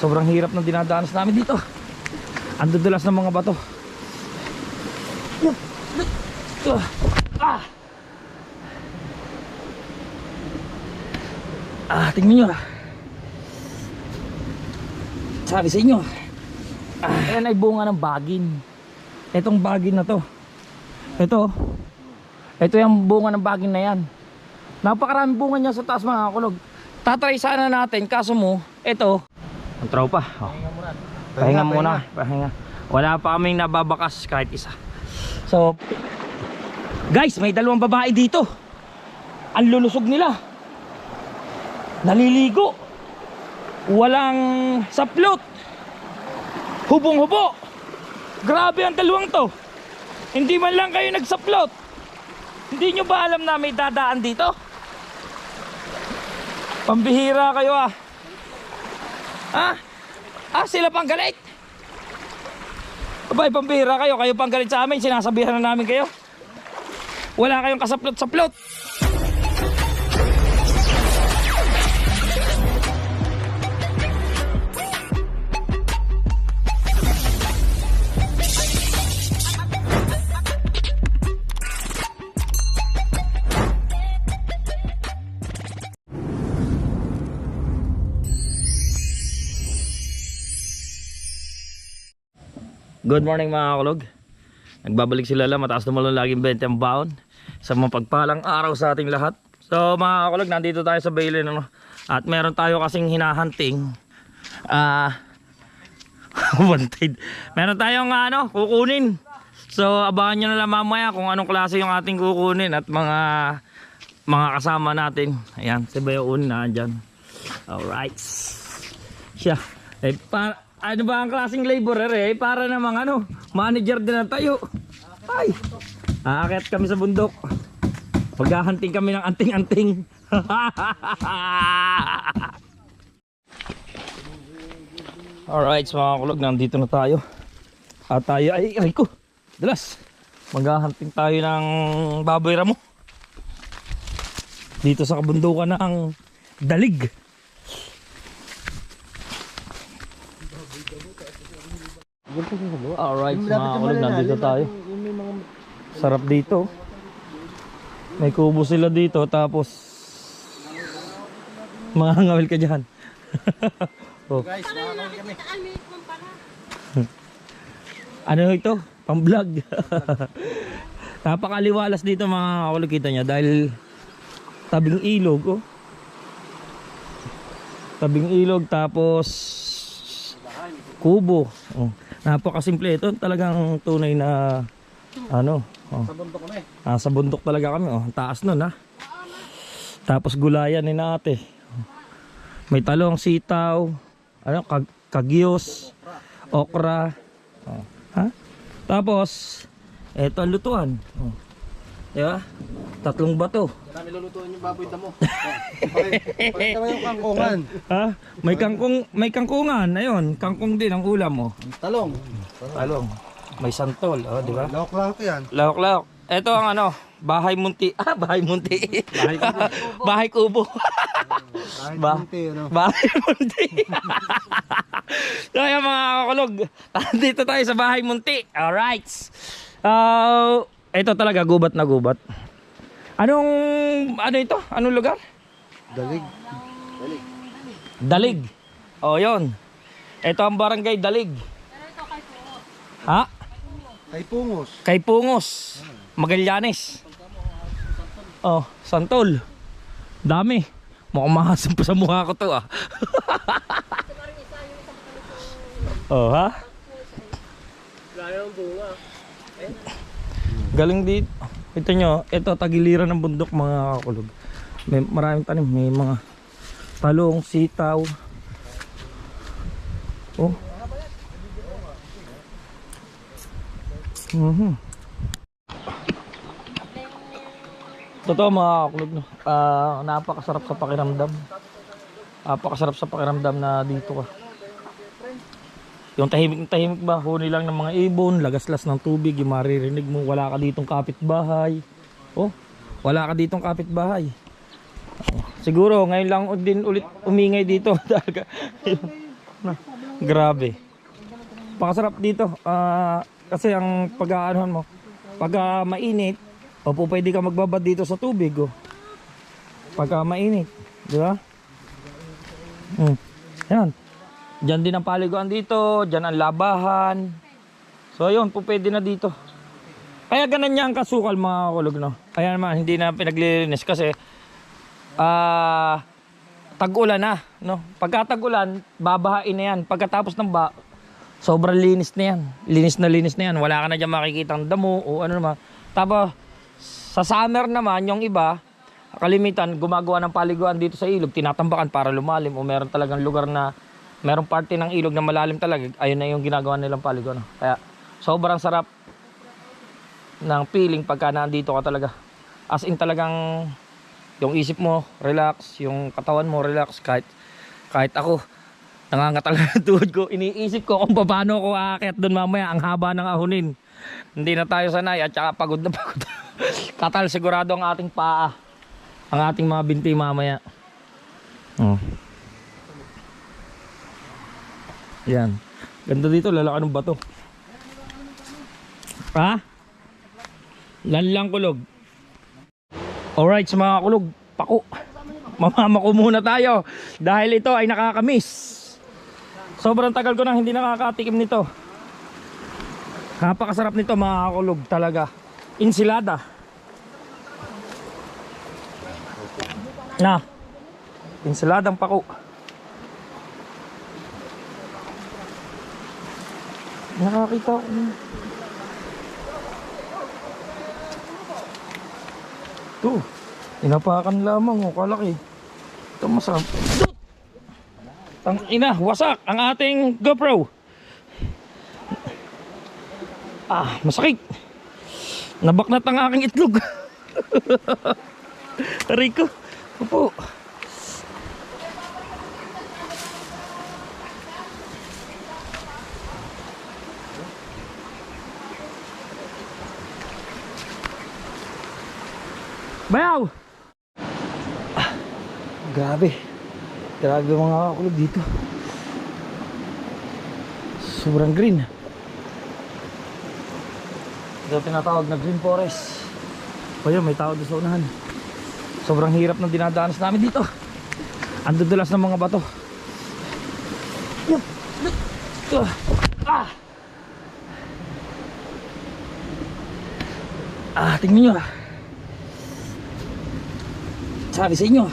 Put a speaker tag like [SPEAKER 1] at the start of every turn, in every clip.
[SPEAKER 1] Sobrang hirap ng dinadaanas namin dito. Ang dudulas ng mga bato. Tingnan nyo. Sabi sa inyo, ayan ay bunga ng bagin. Itong bagin na to, ito yung bunga ng bagin na yan. Napakaraming bunga niya sa taas mga kakulog. Tatry sana natin, kaso mo ito ang tropa. Pahinga muna. Wala pa kaming nababakas kahit isa. So guys, may dalawang babae dito. Ang lulusog nila, naliligo, walang saplot, hubong-hubo. Grabe ang dalawang to. Hindi man lang kayo nagsaplot. Hindi nyo ba alam na may dadaan dito? Pambihira kayo ah. Sila pang galit. Abay, pambihira kayo. Kayo pang galit sa amin. Sinasabihan na namin kayo. Wala kayong kasaplot-saplot. Good morning mga kakulog. Nagbabalik si Lala, mataas na malong laging 20 ang baon sa mapagpalang araw sa ating lahat. So mga kakulog, nandito tayo sa Bailey, ano? At meron tayo kasing hinahunting wanted. Meron tayong kukunin. So abangan nyo na lang mamaya kung anong klase yung ating kukunin at mga kasama natin. Ayan, si Bayoon na dyan. Alright. Siya ano ba ang klaseng laborer eh? Para namang manager din na tayo. Ay, aakyat kami sa bundok. Maghahunting kami ng anting-anting. Alright, so mga kulog, nandito na tayo. At tayo ay, Rico, dalas. Maghahunting tayo ng baboy ramo. Dito sa kabundukan ng Dalig. Alright, mga kulog, nandito tayo. Sarap dito. May kubo sila dito, tapos mga ngawil ka dyan. Oh.
[SPEAKER 2] Guys, makakawin kami.
[SPEAKER 1] Ano ito? Pang-vlog. Napakaliwalas dito mga kulog, kita nyo, dahil tabing ilog. Oh. Tabing ilog, tapos kubo. Oh. Napakasimple ito, talagang tunay na
[SPEAKER 2] Sa bundok kami.
[SPEAKER 1] Sa bundok talaga kami, taas nun ha. Tapos gulayan ni ate. May talong, sitaw, kagyos, okra. Tapos eto ang lutuan. Diba? 3 bato.
[SPEAKER 2] Marami lulutuin yung baboy damo. Pakita mo yung kangkungan.
[SPEAKER 1] May kangkungan, ayun, kangkong din ang ulam mo.
[SPEAKER 2] Talong.
[SPEAKER 1] May santol, di ba?
[SPEAKER 2] Lawak-lawak yan.
[SPEAKER 1] Lawak-lawak. Ito ang bahay munti. Bahay munti. Bahay kubo. Bahay munti. So yung mga kakulog, dito tayo sa bahay munti. Alright. Ito talaga gubat na gubat. Ano ito? Anong lugar? Dalig. Oh, yon. Ito ang barangay Dalig. Ha? Kay Pungos. Magallanes. Oh, Santol. Dami. Mukhang mahasam pa sa mukha ko to Oh, ha? Galing dito. Ito nyo, ito tagiliran ng bundok mga kakulog. May maraming tanim, may mga talong, sitaw. Oh. Totoo mga kakulog, no? Napakasarap sa pakiramdam. Napakasarap sa pakiramdam na dito ka. Yung tahimik ba, huni lang ng mga ibon, lagaslas ng tubig, yung maririnig mo, wala ka ditong kapitbahay. Oh, wala ka ditong kapitbahay. Siguro ngayon lang din ulit umingay dito. Na, grabe. Pakasarap dito. Kasi ang pag-aanuhan mo, pag mainit, o po pwede ka magbabad dito sa tubig. Oh. Pagka mainit, di ba? Yan. Diyan din ang paliguan dito, diyan ang labahan. So ayun, po pwede na dito. Kaya ganun niya ang kasukal mga kulog, no? Kaya naman hindi na pinaglilinis kasi tag-ulan na, no? Pagka tag-ulan, babahain na yan. Pagkatapos ng sobrang linis na yan. Linis na yan. Wala ka na dyan makikitang damo o ano naman. Tapos sa summer naman, yung iba kalimitan gumagawa ng paliguan dito sa ilog, tinatambakan para lumalim o meron talagang lugar na merong parte ng ilog na malalim talaga, ayun na yung ginagawa nilang paliguan. Kaya sobrang sarap ng feeling pagka nandito ka talaga. As in talagang yung isip mo relax, yung katawan mo relax. Kahit ako nangangatal ng tuhod ko, iniisip ko kung paano ako aakyat doon mamaya, ang haba ng ahunin. Hindi na tayo sanay at saka pagod na pagod. Katal sigurado ang ating paa, ang ating mga binti mamaya. Yan. Ganda dito, lalaki ng bato. Ha? Lanlang kulog. Alright, sa mga kulog, pako. Mamamako muna tayo dahil ito ay nakakamiss. Sobrang tagal ko nang hindi nakakatikim nito. Napakasarap nito mga kulog talaga. Ensilada. Na. Ensiladang pako. Nakakita ko. Ito. Inapakan lamang o kalaki. Ito masarap. Ang ina, wasak ang ating GoPro. Masakit. Nabaknat ang aking itlog. Aray ko. Opo. Bayaw! Grabe. Grabe mga kulog dito. Sobrang green. Ito tinatawag na green forest. O yun, may tao doon sa unahan. Sobrang hirap ng dinadaanas namin dito. Ang dudulas ng mga bato. Tingnan nyo. Sabi sa inyo.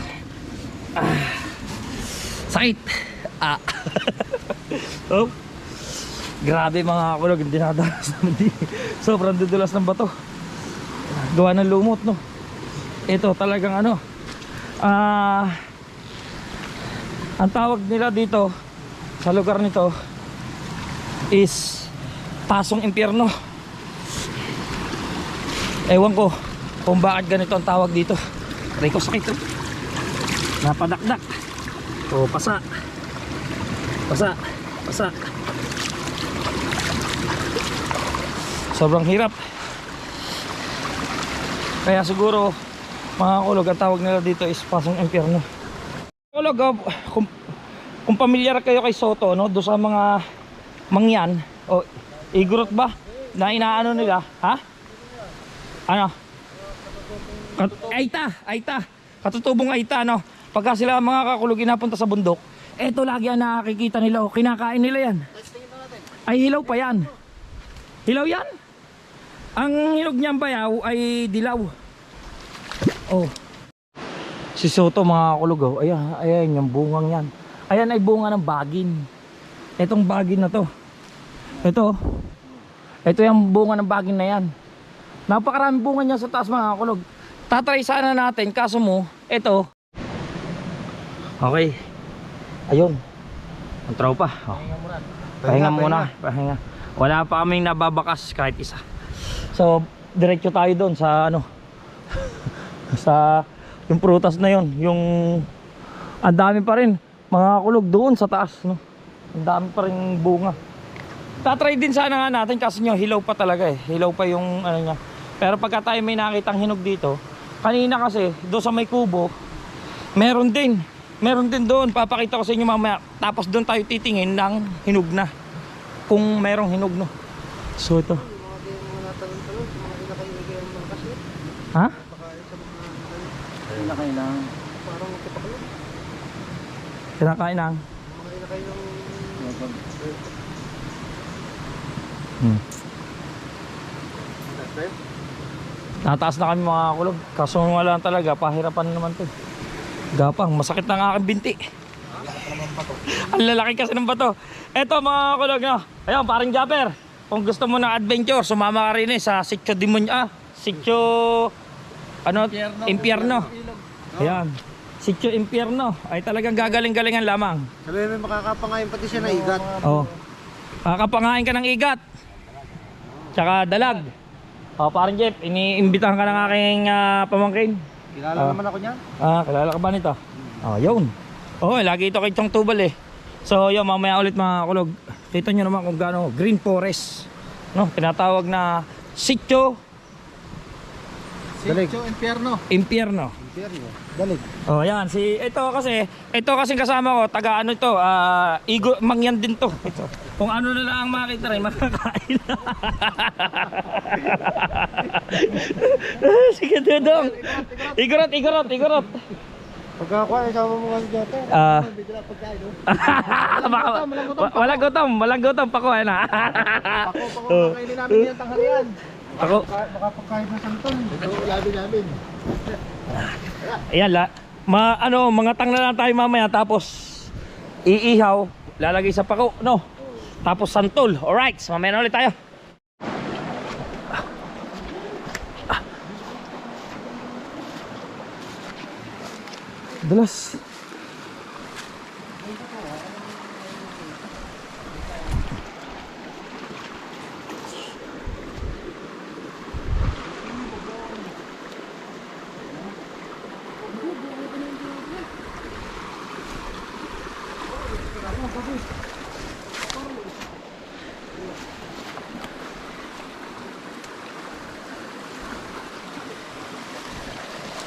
[SPEAKER 1] Sakit. Oh. Grabe mga kulog, yung dinadanas namin dito. Sobrang dudulas ng bato. Gawa ng lumot, no? Ito talagang ano, ang tawag nila dito sa lugar nito is Pasong Impyerno. Ewan ko kung bakit ganito ang tawag dito. Aray ko, sakit. Napadakdak. O, pasa. Sobrang hirap. Kaya siguro mga kulog, ang tawag nila dito is Pasong Impyerno. Kulog, kung pamilyar kayo kay Soto, no, doon sa mga mangyan o igurot ba na inaano nila, ha? Ano? Aita. Katutubong aita, no? Pagka sila mga kakulog napunta sa bundok, eto lagi ang nakikita nila, o kinakain nila yan. Ay, hilaw pa yan. Hilaw yan. Ang hinog niyang bayaw ay dilaw. Oh. Si Soto mga kulog, oh. Ayan yung bungang yan. Ayan ay bunga ng bagin. Etong bagin na to. Ito yung bunga ng bagin na yan. Napakaraming bunga niya sa taas mga kulog. Tatry sana natin, kaso mo, ito. Okay. Ayun. Ang tropa. Oh. Pahinga muna. Wala pa kaming nababakas kahit isa. So, diretso tayo doon sa ano. Sa yung prutas na yon, yung ang dami pa rin mga kulog doon sa taas, no. Ang dami pa rin bunga. Tatry din sana nga natin kasi nyo hilaw pa talaga eh. Hilaw pa yung ano niya. Pero pagka tayo may nakitang hinog dito, kanina kasi doon sa may kubo, meron din. meron din doon. Papakita ko sa inyo mamaya. Tapos doon tayo titingin ng hinog na. Kung merong hinog, no. So ito. Ha?
[SPEAKER 2] Kinakain lang. Parang magkapakalog.
[SPEAKER 1] Kinakain lang.
[SPEAKER 2] Mga kinakain ng...
[SPEAKER 1] Tataas na kami mga kulog. Kaso wala talaga, pahirapan naman to. Gapang, masakit na ang aking binti. Ang lalaki kasi ng bato. Eto mga kulog, no? Ayun, paring Japper. Kung gusto mo ng adventure, sumama ka rin sa Sitio Demonyo. Sitio... Ano? Impyerno. Ayan. Sitio Impyerno. Ay talagang gagaling-galingan lamang.
[SPEAKER 2] Sabi may makakapangayin pati siya na igat.
[SPEAKER 1] Oo. Kakapangain ka ng igat. Tsaka dalag. O, parang Jeff, iniimbitahan ka ng aking pamangkin.
[SPEAKER 2] Kilala naman ako niyan.
[SPEAKER 1] Kilala ka ba nito? Yun. Lagi ito kay Chong Tubal eh. So, yun, mamaya ulit mga kulog. Kita nyo naman kung gaano, green forest. No, tinatawag na Sitio
[SPEAKER 2] Sitio Impyerno.
[SPEAKER 1] Impyerno.
[SPEAKER 2] Impyerno. Dalig.
[SPEAKER 1] Yan, ito kasi kasama ko, taga ano ito, Igo, mangyan din to. Ito. Kung ano na lang ang makita rin, makakain na. Sige, Dudong. Igorot.
[SPEAKER 2] Pagkakuha, isama mo kasi dito. Bigla pagkain, no?
[SPEAKER 1] Walang gutom, pakuha na.
[SPEAKER 2] Pako, kakainin namin yung tanghalian.
[SPEAKER 1] Ako.
[SPEAKER 2] Baka pagkain na santol. Ito, labi namin.
[SPEAKER 1] Ayan, mga tang na lang tayo mamaya, tapos iihaw, lalagay sa pako, no? Tapos santol. Alright, mamaya na ulit tayo. Dalas.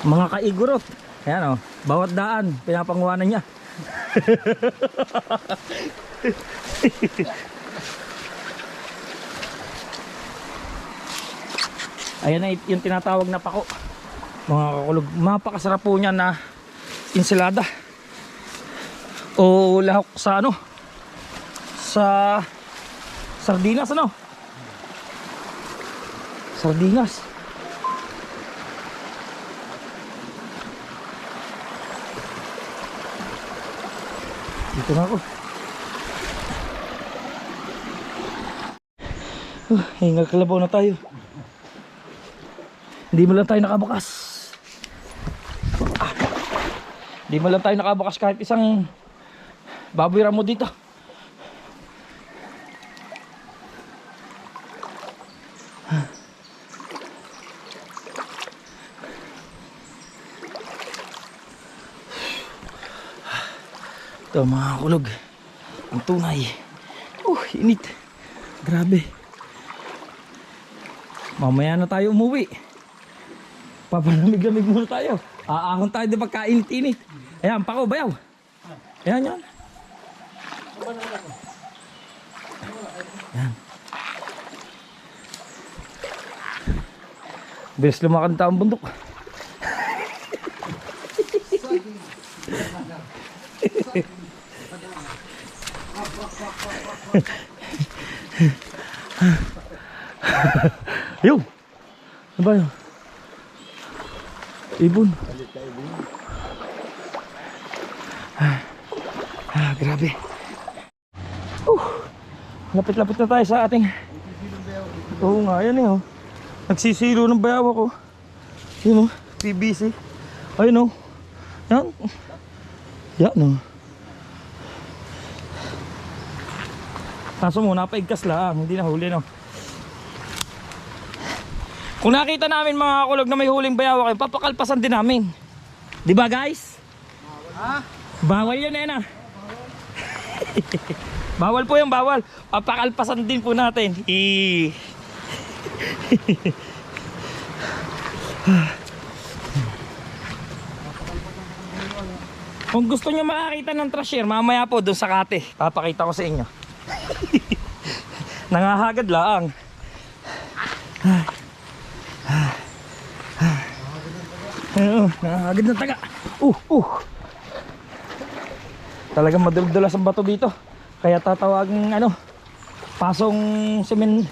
[SPEAKER 1] Mga kaigurot. Ayan bawat daan pinapanguhanan niya. Ayan na yung tinatawag na pako. Mga kakulog, mapakasarap po niya na insalada o lahok sa sa sardinas sardinas. Dito na ako. Hingal kalabaw na tayo. Hindi mo lang tayo nakabukas. Hindi mo lang tayo nakabukas kahit isang baboy ramo dito. Ito mga kulog, ang tunay. Init. Grabe. Mamaya na tayo umuwi. Papalamig-lamig muna tayo. Aahon tayo di pagkainit-init. Ayan, pako, bayaw. Ayan yan. Ayan. Bilis lumakad taong bundok. Yo. Ano ba yun? Ibon. Grabe. Lapit-lapit na tayo sa ating. Oo nga, yan nagsisiro ng bayaw ako. Yun PVC. Ayun yan. Yan Kaso mo, napaigkas lang, hindi na huli Kung nakita namin mga kulog na may huling bayawak, papakalpasan din namin. Di ba guys? Bawal yan Bawal po yung bawal. Papakalpasan din po natin. Kung gusto nyo makakita ng trasher, mamaya po doon sa kate. Papakita ko sa inyo. Nangahagad lang. Nangahagad ng taga. Talagang maduldulas ang bato dito. Kaya tatawagin pasong semen,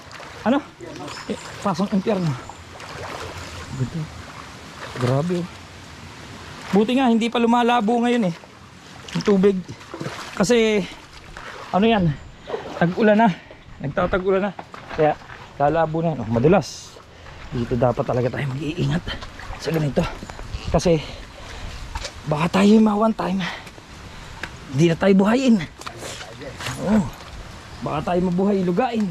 [SPEAKER 1] pasong impyerno. Ganda. Grabe. Buti nga hindi pa lumalabo ngayon yung tubig. Kasi yan, tag-ulan na. Nagtatag-ulan na. Kaya lalabo na yan. Madulas. Dito dapat talaga tayo mag-iingat sa ganito. Kasi baka tayo one time hindi na tayo buhayin. Baka tayo mabuhay lugain.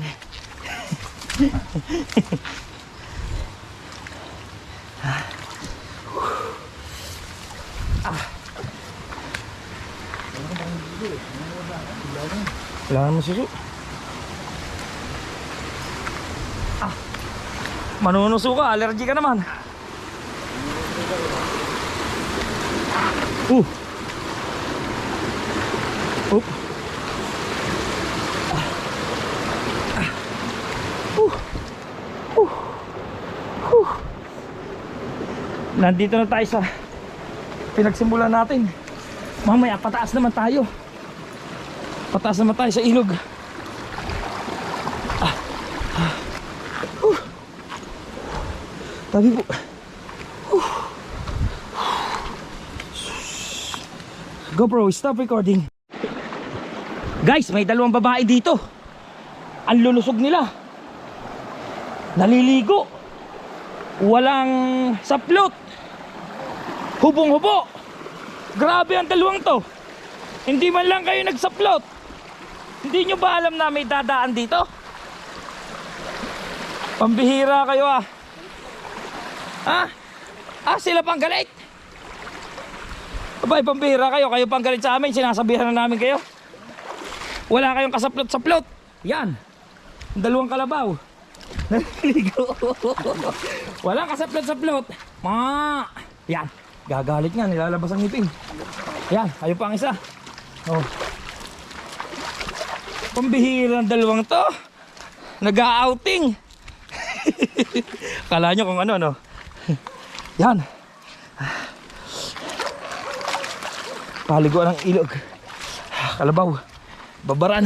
[SPEAKER 1] Wala naman suso. Manunuso ka, allergy ka naman. Nandito na tayo sa pinagsimulan natin. Mamaya pataas naman tayo. Pataas naman tayo sa ilog. Tabi po. GoPro, stop recording. Guys, may dalawang babae dito. Ang lulusog nila. Naliligo. Walang saplot. Hubong-hubo. Grabe ang dalawang to. Hindi man lang kayo nagsaplot. Hindi nyo ba alam na may dadaan dito? Pambihira kayo sila pang galit. Abay, pambihira kayo. Kayo pang galit sa amin. Sinasabihan na namin kayo. Wala kayong kasaplot-saplot. Yan. Dalawang kalabaw. Naliligo. Walang kasaplot-saplot. Yan. Gagalit nga. Nilalabas ang ngipin. Yan. Kayo pa ang isa. Pambihira ang dalawang to. Nag-a-outing. Kala nyo kung ano. Yan. Paliguan ng ilog. Kalabaw. Babaran.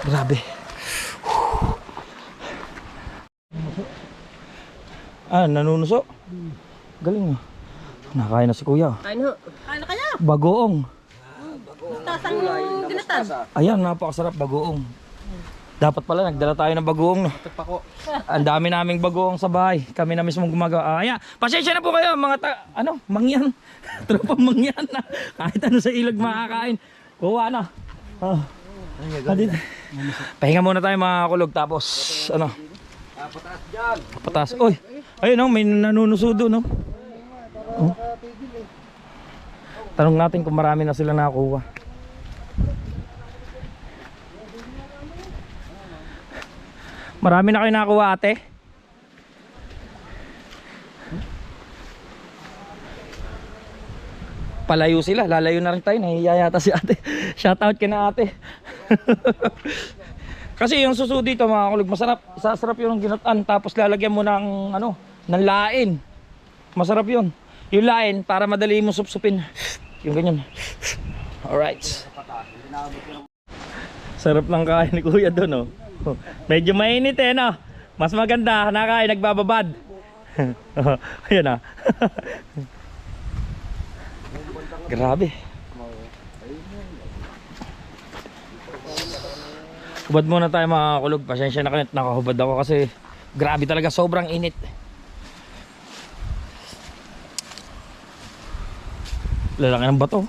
[SPEAKER 1] Grabe. Nanunuso? Galing. Nakain na si kuya.
[SPEAKER 3] Kain na kaya?
[SPEAKER 1] Bagoong.
[SPEAKER 3] Tasang ginatan.
[SPEAKER 1] Ayan, napakasarap bagoong. Dapat pala nagdala tayo ng bagoong. Ang dami naming bagoong sa bahay. Kami na mismo gumagawa. Pasensya na po kayo mga mangyan. Tropang mangyan na. Kahit ano sa ilog makakain. Kuha na. Pahinga muna tayo mga kulog. Tapos
[SPEAKER 2] Pataas dyan.
[SPEAKER 1] pataas. Oy. Ayun may nanunusudo Tanong natin kung marami na sila nakakuha. Marami na kayo nakakuha, ate? Palayo sila, lalayo na rin tayo. Nahihiya yata si ate. Shoutout ka na, ate. Kasi yung suso dito mga kulog, masarap. Sasarap yung ginatan. Tapos lalagyan mo ng ng lain. Masarap yun. Yung lain para madali mo supsupin. Yung ganyan. Alright. Sarap lang kain ni kuya doon Medyo mainit Mas maganda nakain nagbababad. Ayan Grabe. Hubad muna tayo mga kulog. Pasensya na kayo, nakahubad ako kasi grabe talaga, sobrang init. Lalaki ng bato.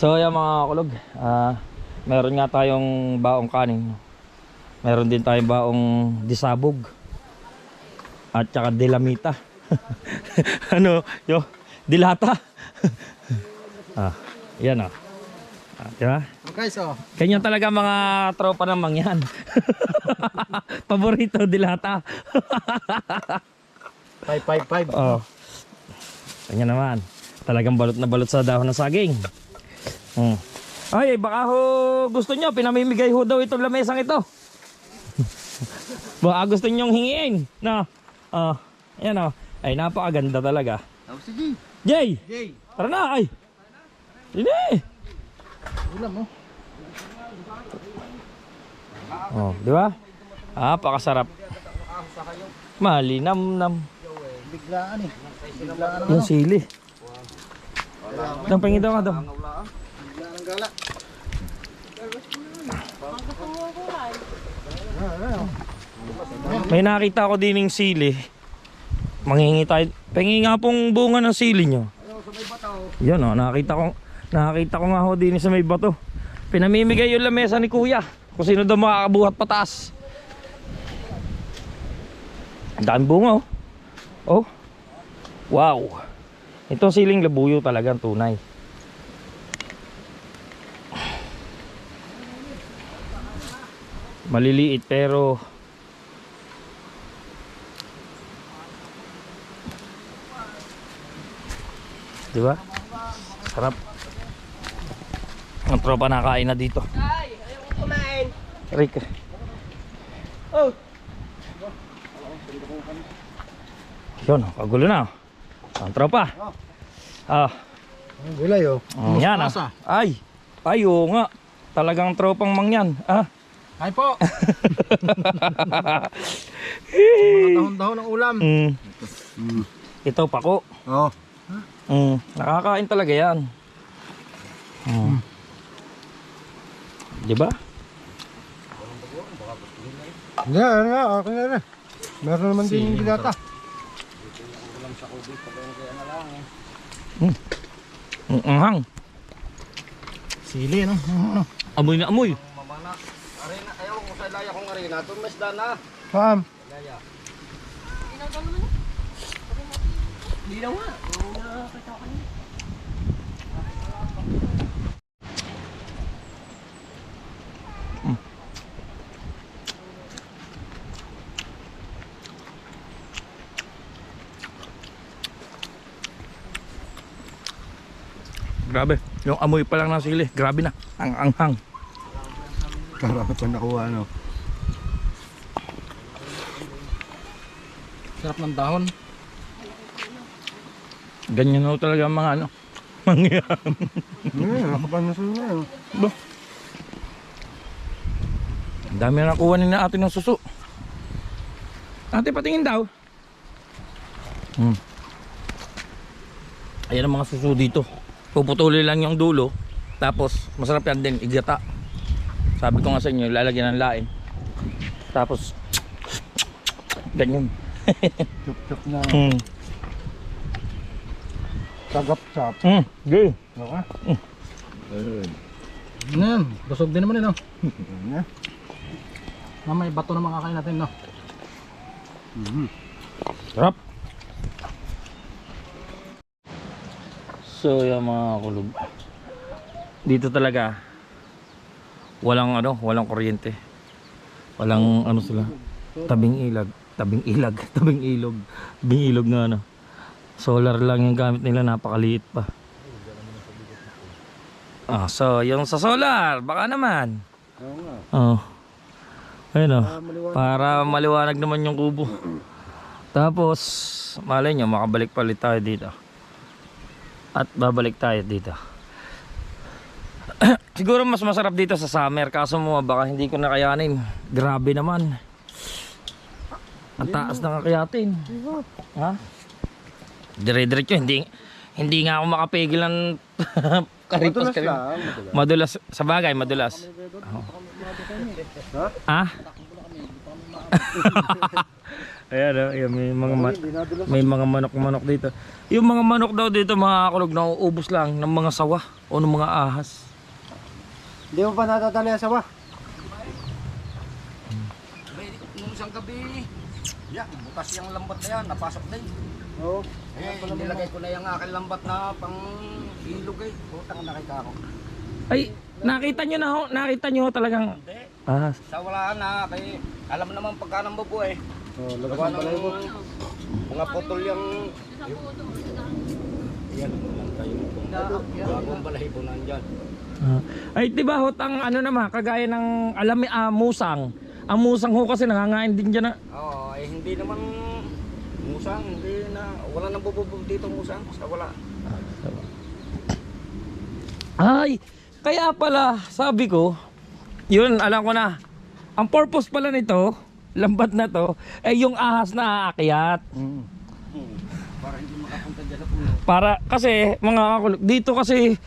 [SPEAKER 1] So yan mga kulog, meron nga tayong baong kanin. Meron din tayong baong disabog at saka dilamita. Dilata. Yan diba?
[SPEAKER 2] Guys, oh.
[SPEAKER 1] Ganyan talaga mga tropa ng mangyan. Paborito dilata.
[SPEAKER 2] 555.
[SPEAKER 1] Oh. Ganyan naman. Talagang balot na balot sa dahon ng saging. Ay, baka ho gusto nyo, pinamimigay ho daw itong lamesang ito. Baka gusto nyong hingiin. No? Ayan o. Ay, napakaganda talaga.
[SPEAKER 2] Oh, sige.
[SPEAKER 1] Jay!
[SPEAKER 2] Jay.
[SPEAKER 1] Tara na, ay! Hindi!
[SPEAKER 2] Ulam mo.
[SPEAKER 1] Oh, di ba? Pakasarap. Malinam-nam.
[SPEAKER 2] Biglaan eh. Biglaan
[SPEAKER 1] Yung sili. Itong pingin daw nga daw.
[SPEAKER 2] Biglaan ng gala.
[SPEAKER 1] May nakita ko din yung sili. Manghingi tayo. Pengi nga pong bunga ng sili nyo. Yan o, nakita ko nga ho din sa may bato. Pinamimigay yung lamesa ni kuya. Kung sino daw makakabuhat pataas. Ang daming bunga oh. Oh. Wow. Itong siling labuyo talagang tunay. Maliliit pero di ba? Sarap. Ang tropa nakain na dito.
[SPEAKER 3] Ay, ayaw ko kumain.
[SPEAKER 1] Rick.
[SPEAKER 3] Oh.
[SPEAKER 1] Yun, kagulo na. Ang tropa.
[SPEAKER 2] Ang gulay oh.
[SPEAKER 1] Yan
[SPEAKER 2] Mustasa.
[SPEAKER 1] Ay. Ay, oo nga. Talagang tropang mangyan.
[SPEAKER 2] Hi po. Mga dahon-dahon ng ulam.
[SPEAKER 1] Ito pako.
[SPEAKER 2] Oh.
[SPEAKER 1] Nakakain talaga yan. Di ba?
[SPEAKER 2] Yan nga, okay na rin. Meron naman din yung bilata.
[SPEAKER 1] Anghang.
[SPEAKER 2] Sili no?
[SPEAKER 1] Amoy na amoy.
[SPEAKER 4] Arena, ayaw ko sa ilaya kong arena. Tumis na na.
[SPEAKER 2] Pam.
[SPEAKER 3] Hindi na nga. Nakakita ko kanina.
[SPEAKER 1] Grabe. Yung amoy pa lang ng sili. Grabe na. Ang anghang.
[SPEAKER 2] Karapit pa nakuha ano. Sarap ng dahon.
[SPEAKER 1] Ganyan na talaga ang mga ano. Mangyan.
[SPEAKER 2] Nakapanasunan na yun.
[SPEAKER 1] Ba? Ang dami na nakuha ni na ate ng suso. Ate, patingin daw. Ayan ang mga suso dito. Puputuli lang yung dulo. Tapos masarap yan din, igata. Sabi ko nga sa inyo, lalagyan ng lain. Tapos ganyan.
[SPEAKER 2] Chup-chup na.
[SPEAKER 4] Sagap-sap.
[SPEAKER 1] Okay.
[SPEAKER 2] Okay. Ano yan? Busog din naman yun, no? Mamay bato na makakain natin, no?
[SPEAKER 1] Sarap. So yung mga kulog. Dito talaga walang ano, walang kuryente. Walang ano sila. Tabing ilog nga ano. Solar lang yung gamit nila, napakaliit pa. So yung sa solar, baka naman. Ayun oh. Para maliwanag naman yung kubo. Tapos malay nyo, makabalik palit tayo dito. At babalik tayo dito. Siguro mas masarap dito sa summer. Kaso mo baka hindi ko nakayanin. Grabe naman. Ang taas ng kakayatin. Ha? Dire-diretso. Hindi nga ako makapigil ng karipas. Madulas. Sa bagay, madulas. Ha? Ayan o, ayan, may mga manok-manok dito. Yung mga manok daw dito mga kulog na uubos lang ng mga sawa o ng mga ahas.
[SPEAKER 2] Hindi mo pa natatali ang sawa?
[SPEAKER 4] Nung isang gabi, butas yung lambat na yan, napasok din.
[SPEAKER 2] Oo.
[SPEAKER 4] Nilagay ko na yung aking lambat na pang ilog eh. Putang na kay kako.
[SPEAKER 1] Ay, nakita nyo na ho, nakita nyo ho talagang...
[SPEAKER 4] Hindi.
[SPEAKER 1] Ah,
[SPEAKER 4] Sa wala na, kay alam naman pagka ng babue.
[SPEAKER 2] Oh, labas
[SPEAKER 4] Gawa
[SPEAKER 2] ng balay mo.
[SPEAKER 4] mga putol yung... Yan, lang tayo. Bagong balahibo nandyan.
[SPEAKER 1] ay, diba ho, ang ano naman, kagaya ng musang. Ang musang ho kasi nangangain din dyan na...
[SPEAKER 4] Oo, eh hindi naman musang, hindi na, wala nang bububog dito musang, sa wala.
[SPEAKER 1] Ay, kaya pala, sabi ko, yun, alam ko na. Ang purpose pala nito, lambat na to, ay yung ahas na aakyat.
[SPEAKER 4] Para hindi makapunta dyan sa puno.
[SPEAKER 1] Para, kasi, mga kakulog, dito kasi,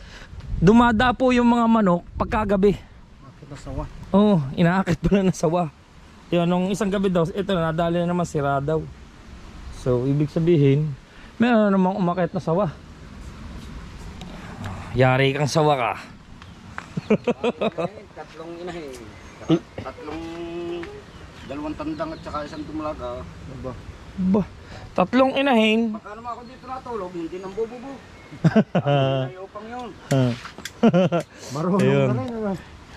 [SPEAKER 1] dumadapo yung mga manok pagkagabi.
[SPEAKER 2] Kita sawa.
[SPEAKER 1] Oo, inaakit pala ng sawa. Yun, nung isang gabi daw, ito, nadali na naman sira daw. So, ibig sabihin, meron namang umakit na sawa. Yari kang sawa ka.
[SPEAKER 4] Tatlong inahin. Tatlong dalawang tandang at saka isang tumulaga.
[SPEAKER 2] Aba.
[SPEAKER 1] Ba, tatlong inahin.
[SPEAKER 4] Pagka naman ako dito natulog, hindi nang bububo. Ay, upang yun.
[SPEAKER 2] Marunong
[SPEAKER 1] Ayun.
[SPEAKER 2] na rin.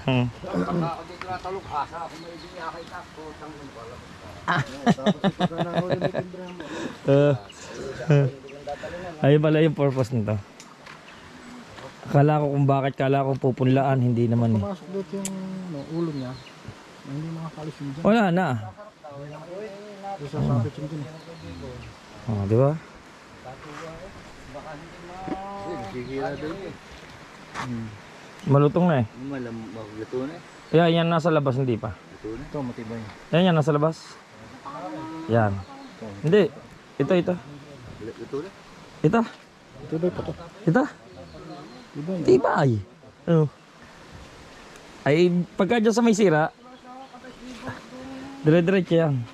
[SPEAKER 2] Ano?
[SPEAKER 4] Pagka ako dito natulog, asa ako may diniyakay takto. Tangin pala.
[SPEAKER 2] Tapos ito ka na huli may timbre mo.
[SPEAKER 1] Ayun pala yung purpose nito. Akala ko kung bakit kala ko pupunlaan, hindi naman eh.
[SPEAKER 2] Pumasok dito yung ulo niya. Hindi makakalis yun dyan.
[SPEAKER 1] Wala na.
[SPEAKER 2] Doon sa sabit yun dyan.
[SPEAKER 1] Oh, di ba?
[SPEAKER 4] Sigira doon eh.
[SPEAKER 1] Malutong na eh.
[SPEAKER 4] Magluto na eh.
[SPEAKER 1] Kaya yan nasa labas, hindi pa.
[SPEAKER 2] Ito matibay.
[SPEAKER 1] Yan nasa labas. Yan. Hindi. Ito.
[SPEAKER 4] Luto na?
[SPEAKER 1] Ito.
[SPEAKER 2] Tibay pa to.
[SPEAKER 1] Ito.
[SPEAKER 2] Tibay.
[SPEAKER 1] Tibay. Ano? Ay, pagka dyan sa may sira, dire-diretso yan.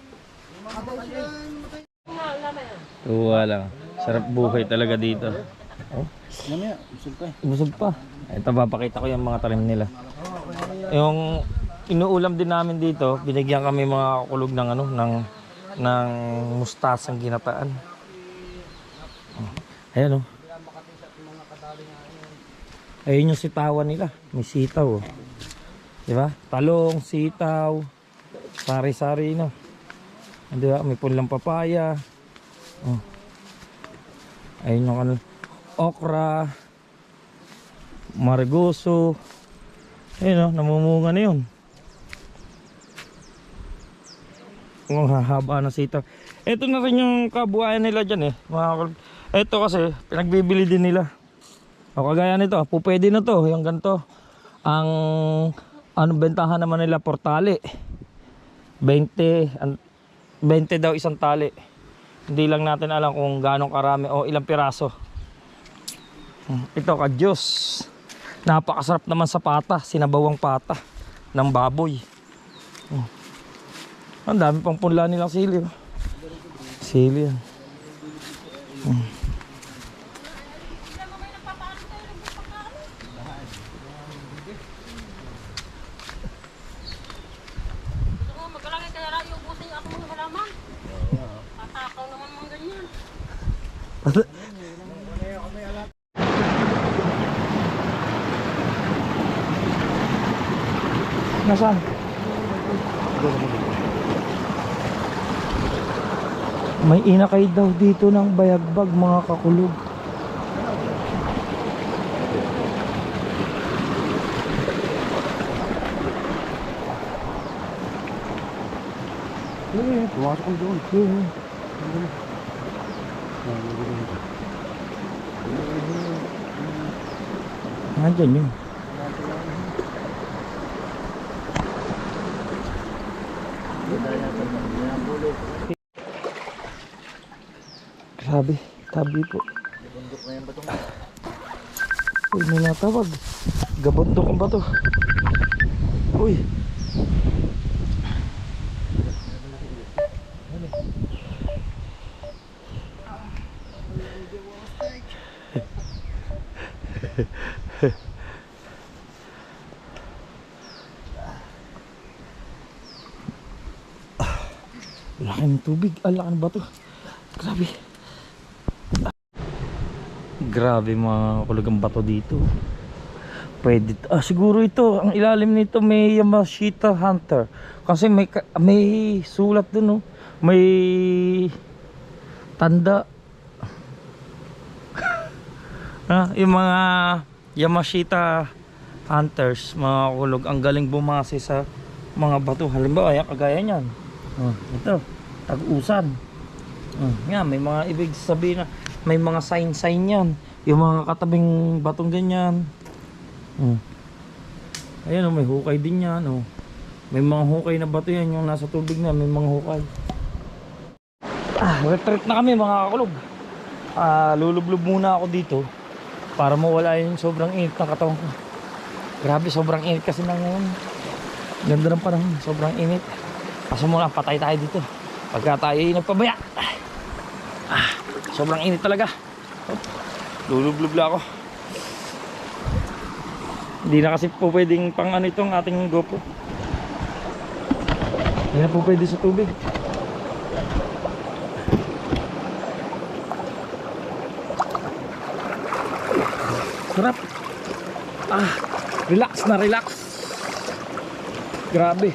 [SPEAKER 1] Tuwa lang. Sarap buhay talaga dito. Oh,
[SPEAKER 2] Mamaya, busog ka eh.
[SPEAKER 1] busog pa. Ito, papakita ko yung mga talim nila. Yung inuulam din namin dito, binigyan kami mga kulog ng ano, ng mustasang ginataan. Oh, ayan oh. Ayun yung sitawan nila. May sitaw oh. Diba? Talong, sitaw, sari-sari no. Diba? May pulang papaya. Oh. Ayun yung ano, okra, margoso. Ayun oh, namumunga na yun. Ang hahaba na sitaw. Ito na rin yung kabuhayan nila dyan eh. Ito kasi, pinagbibili din nila. O kagaya nito, pwede na to, yung ganito. Ang bentahan naman nila por tali. 20 daw isang tali. Hindi lang natin alam kung gaano karami o ilang piraso. Ito ka-Diyos. Napakasarap naman sa pata, sinabawang pata ng baboy. Ang dami pang punla nilang sili. Sili yan.
[SPEAKER 3] Magkalangin kaya rayo buti ako mga halaman. Tatakaw naman mga ganyan.
[SPEAKER 1] Nasaan? May inakay daw dito ng bayagbag mga kakulog.
[SPEAKER 2] Pumasok ko doon.
[SPEAKER 1] Nandyan yun. Grabe, tabi po.
[SPEAKER 2] Bundok na yan ba itong?
[SPEAKER 1] Uy, may natawag. Gabundok ang bato. Uy. Laki ng tubig. Laki ng bato. Grabe. Grabe mga kulugang bato dito. Pwede. Siguro ito, ang ilalim nito may Yamashita Hunter. Kasi may sulat dun, oh. May tanda. Yung mga Yamashita Hunters, mga kulog, ang galing bumase sa mga bato. Halimbawa, ayan, kagaya niyan. Ito, tag-usan. Yan, may mga ibig sabihin na may mga sign yan. Yung mga katabing batong ganyan. Ayan, may hukay din yan. May mga hukay na bato yan, yung nasa tubig na may mga hukay. Retreat na kami mga kakulog. Lulublob muna ako dito para mawala yung sobrang init ng katawan ko. Grabe, sobrang init kasi na ngayon. Ganda ng panahon, sobrang init. Kaso muna, patay tayo dito pagka tayo nagpabaya. Sobrang init talaga. Lulublob lang ako. Hindi na kasi po pwedeng pang ano itong ating GoPro. Hindi na po pwede sa tubig. Sarap. Relax na relax. Grabe.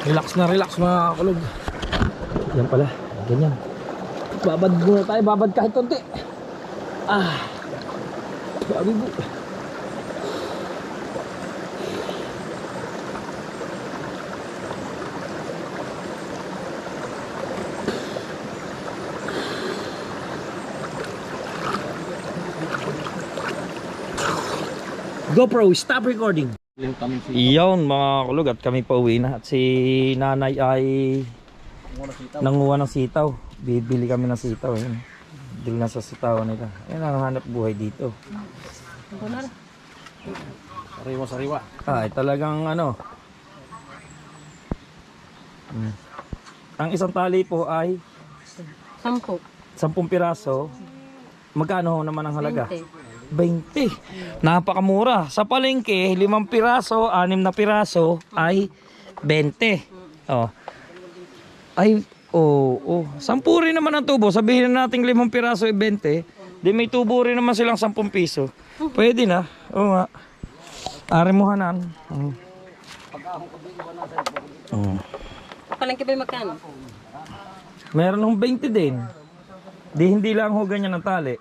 [SPEAKER 1] Relax na relax mga kakulog. Yan pala, ganyan. Babad muna tayo, babad kahit konti. Grabe po. GoPro, stop recording. Iyon mga kulog, at kami pa uwi na. At si nanay ay nanguha ng sitaw. Bibili kami ng sitaw. Dili na sa sitaw nila. Yan ang hanap buhay dito.
[SPEAKER 2] Sariwa.
[SPEAKER 1] Ay talagang ano. Ang isang tali po ay
[SPEAKER 3] 10.
[SPEAKER 1] 10 piraso. Magkano naman ang halaga?
[SPEAKER 3] 20.
[SPEAKER 1] 20. Napakamura. Sa palengke, 5 piraso, 6 na piraso ay 20. Ay, 10 rin naman ang tubo. Sabihin na natin 5 piraso ay 20. Di may tubo rin naman silang 10 piso. Pwede na. Oo nga. Arimuhanan.
[SPEAKER 3] Palengke ba magkano?
[SPEAKER 1] Meron ng 20 din. Hindi lang ho ganyan ang tali.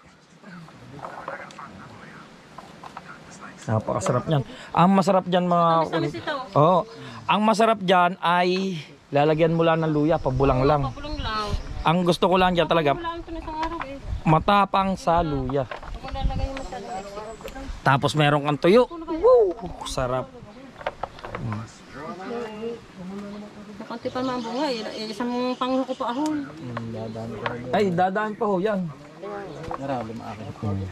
[SPEAKER 1] Napakasarap niyan. Ang masarap diyan mga ang masarap diyan ay lalagyan mo lang ng luya, pabulang lang.
[SPEAKER 3] Papulong lang.
[SPEAKER 1] Ang gusto ko lang diyan talaga
[SPEAKER 3] Wala ito na isang araw eh.
[SPEAKER 1] matapang sa luya.
[SPEAKER 3] Kung lalagay mo sa
[SPEAKER 1] Tapos meron kang tuyo. Woo! Sarap.
[SPEAKER 3] Nakanti pa naman ang bunga eh. Isang panguho ko pa ahon.
[SPEAKER 1] Ay, dadaan pa ho yan.
[SPEAKER 2] Marami maakin.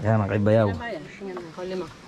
[SPEAKER 1] Yan ang kay Bayaw.
[SPEAKER 3] Ayan, tingnan mo. 5.